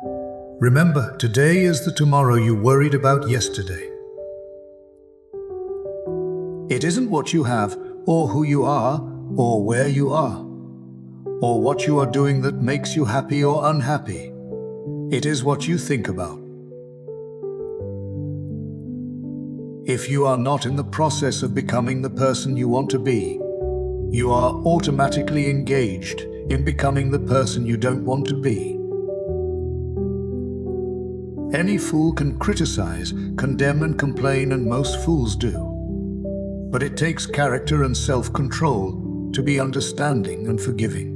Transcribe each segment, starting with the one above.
Remember, today is the tomorrow you worried about yesterday. It isn't what you have, or who you are, or where you are, or what you are doing that makes you happy or unhappy. It is what you think about. If you are not in the process of becoming the person you want to be, you are automatically engaged in becoming the person you don't want to be. Any fool can criticize, condemn and complain, and most fools do. But it takes character and self-control to be understanding and forgiving.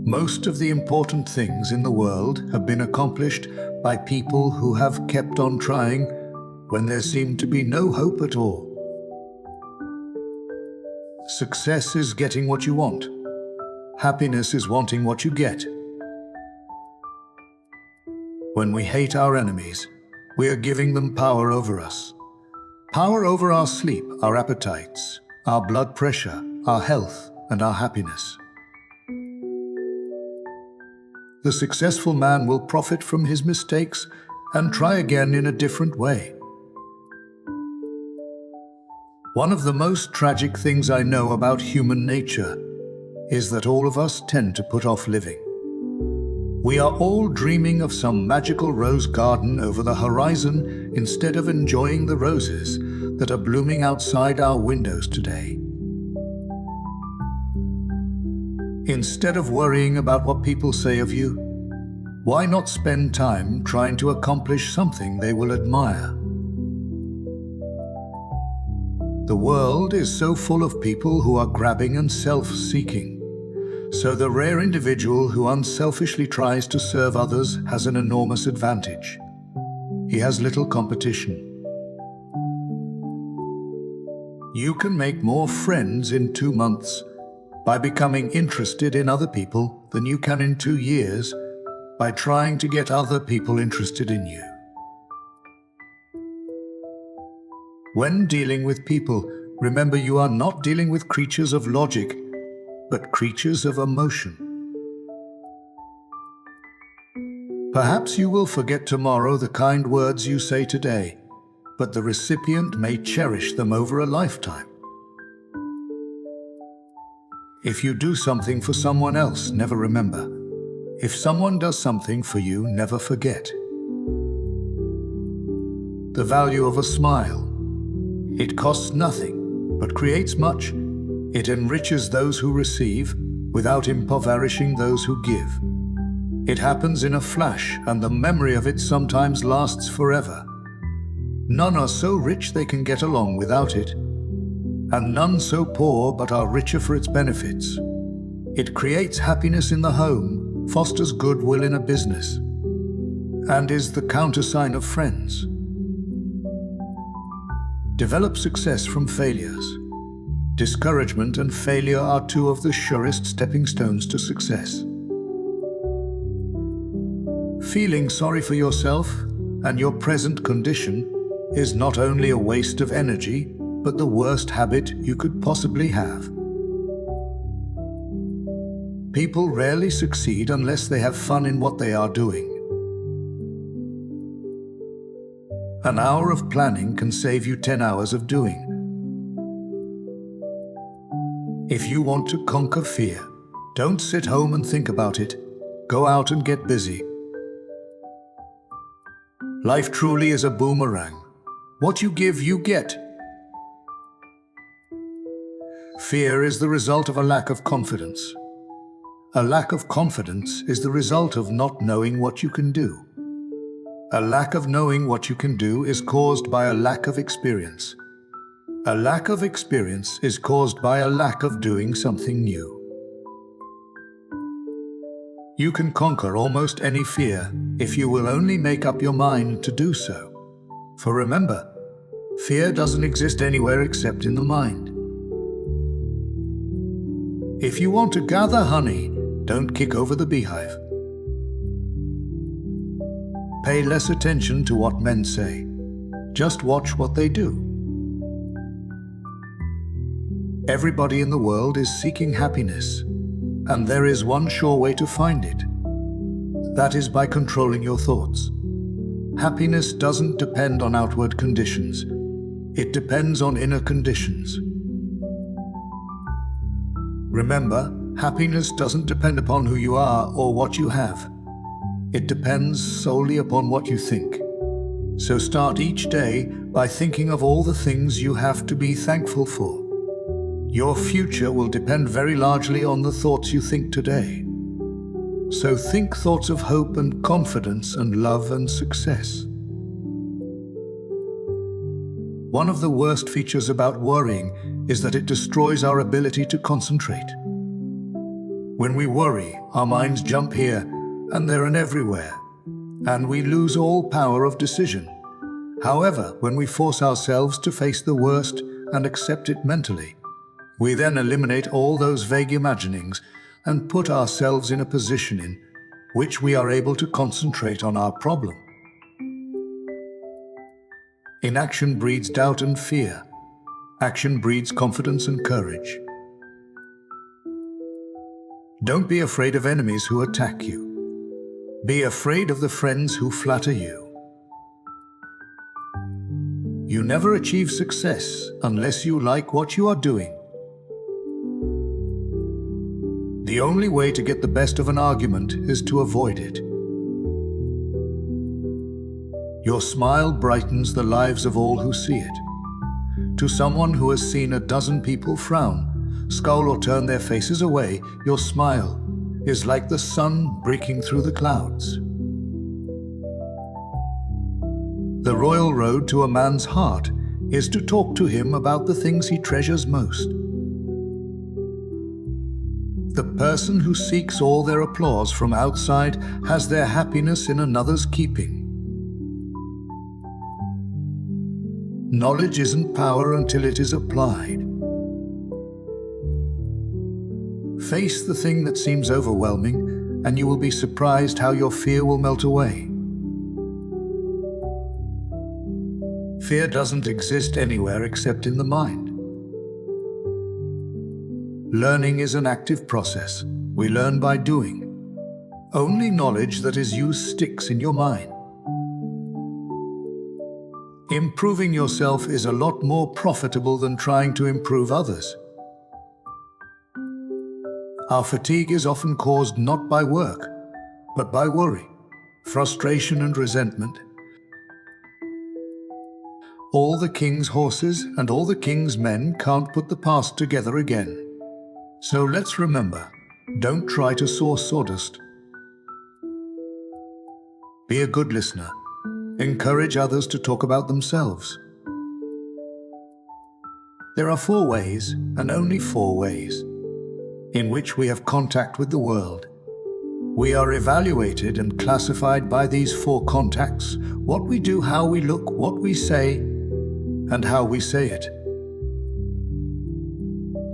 Most of the important things in the world have been accomplished by people who have kept on trying when there seemed to be no hope at all. Success is getting what you want. Happiness is wanting what you get. When we hate our enemies, we are giving them power over us. Power over our sleep, our appetites, our blood pressure, our health, and our happiness. The successful man will profit from his mistakes and try again in a different way. One of the most tragic things I know about human nature is that all of us tend to put off living. We are all dreaming of some magical rose garden over the horizon instead of enjoying the roses that are blooming outside our windows today. Instead of worrying about what people say of you, why not spend time trying to accomplish something they will admire? The world is so full of people who are grabbing and self-seeking. So the rare individual who unselfishly tries to serve others has an enormous advantage. He has little competition. You can make more friends in 2 months by becoming interested in other people than you can in 2 years by trying to get other people interested in you. When dealing with people, remember you are not dealing with creatures of logic, but creatures of emotion. Perhaps you will forget tomorrow the kind words you say today, but the recipient may cherish them over a lifetime. If you do something for someone else, never remember. If someone does something for you, never forget. The value of a smile. It costs nothing, but creates much. It enriches those who receive, without impoverishing those who give. It happens in a flash, and the memory of it sometimes lasts forever. None are so rich they can get along without it, and none so poor but are richer for its benefits. It creates happiness in the home, fosters goodwill in a business, and is the countersign of friends. Develop success from failures. Discouragement and failure are two of the surest stepping stones to success. Feeling sorry for yourself and your present condition is not only a waste of energy, but the worst habit you could possibly have. People rarely succeed unless they have fun in what they are doing. An hour of planning can save you 10 hours of doing. If you want to conquer fear, don't sit home and think about it. Go out and get busy. Life truly is a boomerang. What you give, you get. Fear is the result of a lack of confidence. A lack of confidence is the result of not knowing what you can do. A lack of knowing what you can do is caused by a lack of experience. A lack of experience is caused by a lack of doing something new. You can conquer almost any fear if you will only make up your mind to do so. For remember, fear doesn't exist anywhere except in the mind. If you want to gather honey, don't kick over the beehive. Pay less attention to what men say. Just watch what they do. Everybody in the world is seeking happiness, And there is one sure way to find it. That is by controlling your thoughts. Happiness doesn't depend on outward conditions. It depends on inner conditions. Remember, happiness doesn't depend upon who you are or what you have. It depends solely upon what you think. So start each day by thinking of all the things you have to be thankful for. Your future will depend very largely on the thoughts you think today. So think thoughts of hope and confidence and love and success. One of the worst features about worrying is that it destroys our ability to concentrate. When we worry, our minds jump here and there and everywhere, and we lose all power of decision. However, when we force ourselves to face the worst and accept it mentally, we then eliminate all those vague imaginings and put ourselves in a position in which we are able to concentrate on our problem. Inaction breeds doubt and fear. Action breeds confidence and courage. Don't be afraid of enemies who attack you. Be afraid of the friends who flatter you. You never achieve success unless you like what you are doing. The only way to get the best of an argument is to avoid it. Your smile brightens the lives of all who see it. To someone who has seen a dozen people frown, scowl or turn their faces away, your smile is like the sun breaking through the clouds. The royal road to a man's heart is to talk to him about the things he treasures most. The person who seeks all their applause from outside has their happiness in another's keeping. Knowledge isn't power until it is applied. Face the thing that seems overwhelming, and you will be surprised how your fear will melt away. Fear doesn't exist anywhere except in the mind. Learning is an active process. We learn by doing. Only knowledge that is used sticks in your mind. Improving yourself is a lot more profitable than trying to improve others. Our fatigue is often caused not by work, but by worry, frustration and resentment. All the king's horses and all the king's men can't put the past together again. So let's remember, don't try to sow sawdust. Be a good listener. Encourage others to talk about themselves. There are 4 ways, and only 4 ways, in which we have contact with the world. We are evaluated and classified by these 4 contacts: what we do, how we look, what we say, and how we say it.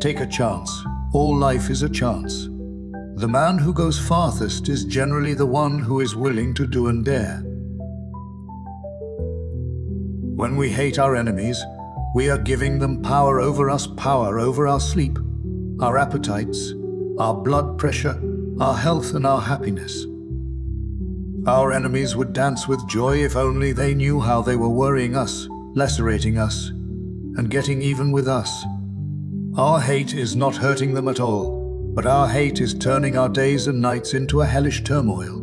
Take a chance. All life is a chance. The man who goes farthest is generally the one who is willing to do and dare. When we hate our enemies, we are giving them power over us, power over our sleep, our appetites, our blood pressure, our health and our happiness. Our enemies would dance with joy if only they knew how they were worrying us, lacerating us, and getting even with us. Our hate is not hurting them at all, but our hate is turning our days and nights into a hellish turmoil.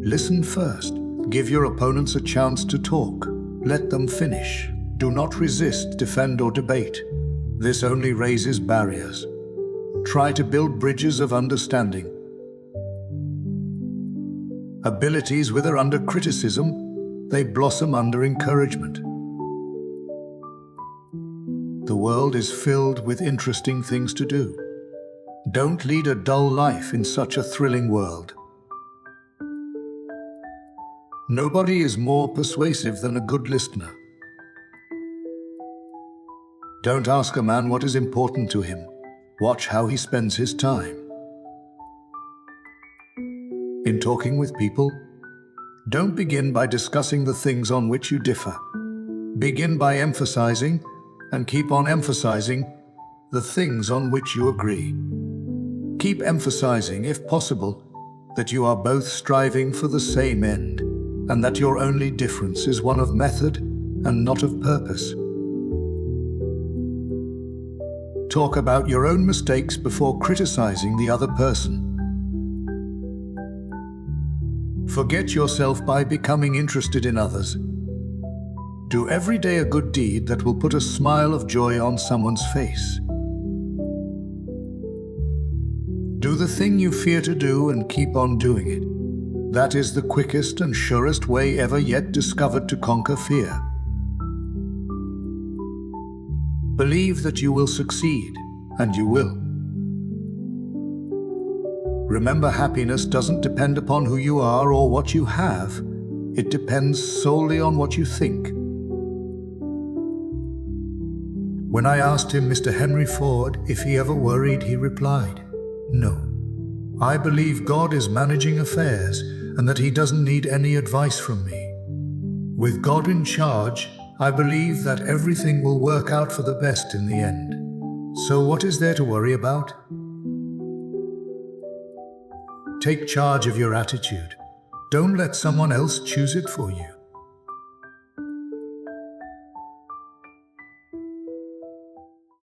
Listen first. Give your opponents a chance to talk. Let them finish. Do not resist, defend, or debate. This only raises barriers. Try to build bridges of understanding. Abilities wither under criticism. They blossom under encouragement. The world is filled with interesting things to do. Don't lead a dull life in such a thrilling world. Nobody is more persuasive than a good listener. Don't ask a man what is important to him. Watch how he spends his time. In talking with people, don't begin by discussing the things on which you differ. Begin by emphasizing, and keep on emphasizing, the things on which you agree. Keep emphasizing, if possible, that you are both striving for the same end, and that your only difference is one of method and not of purpose. Talk about your own mistakes before criticizing the other person. Forget yourself by becoming interested in others. Do every day a good deed that will put a smile of joy on someone's face. Do the thing you fear to do and keep on doing it. That is the quickest and surest way ever yet discovered to conquer fear. Believe that you will succeed, and you will. Remember, happiness doesn't depend upon who you are or what you have. It depends solely on what you think. When I asked him, Mr. Henry Ford, if he ever worried, he replied, "No. I believe God is managing affairs and that He doesn't need any advice from me. With God in charge, I believe that everything will work out for the best in the end. So what is there to worry about?" Take charge of your attitude. Don't let someone else choose it for you.